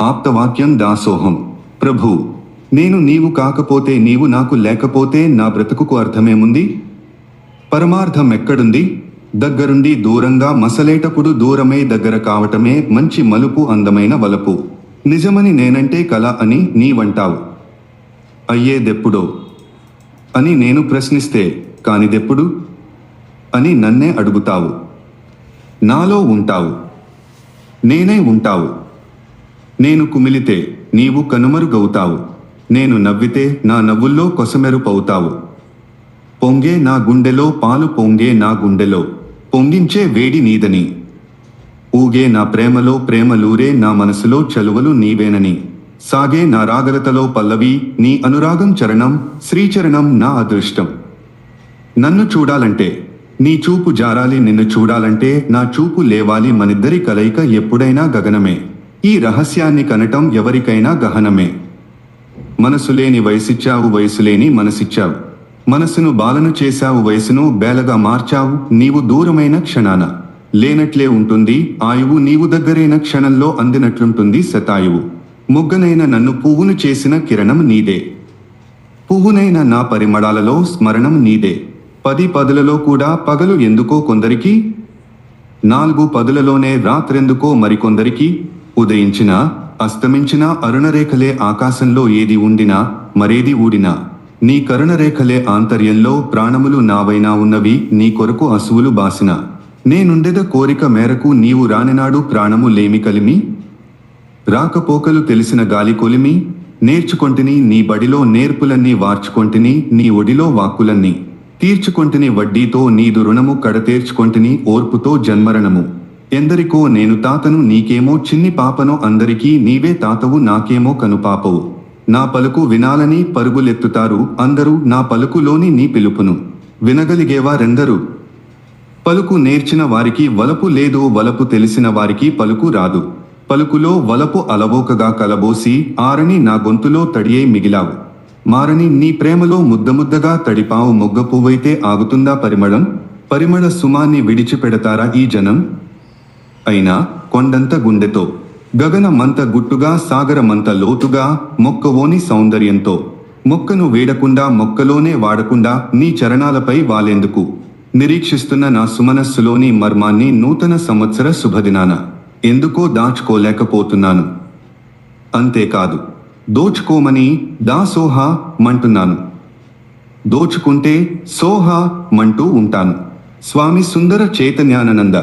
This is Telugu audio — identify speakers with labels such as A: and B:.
A: ఆప్తవాక్యం దాసోహం. ప్రభూ, నేను నీవు కాకపోతే, నీవు నాకు లేకపోతే నా బ్రతుకుకు అర్థమేముంది? పరమార్థం ఎక్కడుంది? దగ్గరుండి దూరంగా మసలేటప్పుడు దూరమై దగ్గర కావటమే మంచి మలుపు, అందమైన వలపు. నిజమని నేనంటే కల అని నీవంటావు. అయ్యేదెప్పుడో అని నేను ప్రశ్నిస్తే, కానిదెప్పుడు అని నన్నే అడుగుతావు. నాలో ఉంటావు, నేనే ఉంటావు. నేను కుమిలితే నీవు కనుమరుగవుతావు. నేను నవ్వితే నా నవ్వుల్లో కొసమెరుపవుతావు. పొంగే నా గుండెలో పాలు, పొంగే నా గుండెలో పొంగించే వేడి నీదని. ఊగే నా ప్రేమలో ప్రేమలూరే నా మనసులో చలువలు నీవేనని. సాగే నా రాగలతలో పల్లవి నీ అనురాగం చరణం, శ్రీచరణం నా అదృష్టం. నన్ను చూడాలంటే నీ చూపు జారాలి, నిన్ను చూడాలంటే నా చూపు లేవాలి. మనిద్దరి కలయిక ఎప్పుడైనా గగనమే, ఈ రహస్యాన్ని కనటం ఎవరికైనా గహనమే. మనసులేని వయసిచ్చావు, వయసులేని మనసిచ్చావు. మనసును బాలను చేశావు, వయసును బేలగా మార్చావు. నీవు దూరమైన క్షణాన లేనట్లే ఉంటుంది ఆయువు, నీవు దగ్గరైన క్షణంలో అందినట్లుంటుంది శతాయువు. మొగ్గనైన నన్ను పువ్వును చేసిన కిరణం నీదే, పువ్వునైన నా పరిమళాలలో స్మరణం నీదే. 10 పదులలో కూడా పగలు ఎందుకో కొందరికి, 4 పదులలోనే రాత్రెందుకో మరికొందరికి. ఉదయించిన అస్తమించిన అరుణరేఖలే ఆకాశంలో ఏది ఉండినా మరేది ఊడినా, నీ కరుణరేఖలే ఆంతర్యంలో ప్రాణములు నావైనా ఉన్నవి. నీ కొరకు అసువులు బాసిన నేనుండెద కోరిక మేరకు, నీవు రానినాడు ప్రాణము లేమి కలిమి. రాకపోకలు తెలిసిన గాలి కొలిమి, నేర్చుకొంటిని నీ బడిలో నేర్పులన్నీ, వార్చుకొంటిని నీ ఒడిలో వాక్కులన్నీ. తీర్చుకొంటిని వడ్డీతో నీదు రుణము, కడతీర్చుకొంటిని ఓర్పుతో జన్మరణము. ఎందరికో నేను తాతను, నీకేమో చిన్ని పాపను. అందరికీ నీవే తాతవు, నాకేమో కనుపాపవు. నా పలుకు వినాలని పరుగులెత్తుతారు అందరూ, నా పలుకులోని నీ పిలుపును వినగలిగేవారెందరూ. పలుకు నేర్చిన వారికి వలపు లేదు, వలపు తెలిసిన వారికి పలుకు రాదు. పలుకులో వలపు అలవోకగా కలబోసి, ఆరని నా గొంతులో తడియే మిగిలావు. మారని నీ ప్రేమలో ముద్దముద్దగా తడిపావు. మొగ్గ పువ్వైతే ఆగుతుందా పరిమళం? పరిమళ సుమాన్ని విడిచిపెడతారా ఈ జనం? అయినా కొండంత గుండెతో, గగనమంత గుట్టుగా, సాగరమంత లోతుగా, మొక్కవోని సౌందర్యంతో, మొక్కను వేడకుండా మొక్కలోనే వాడకుండా నీ చరణాలపై వాలేందుకు నిరీక్షిస్తున్న నా సుమనస్సులోని మర్మాన్ని నూతన సంవత్సర శుభదినాన ఎందుకో దాచుకోలేకపోతున్నాను. అంతేకాదు, దోచుకోమని దాసోహా మంటున్నాను. దోచుకుంటే సోహా మంటూ ఉంటాను. స్వామి సుందర చైతన్యానంద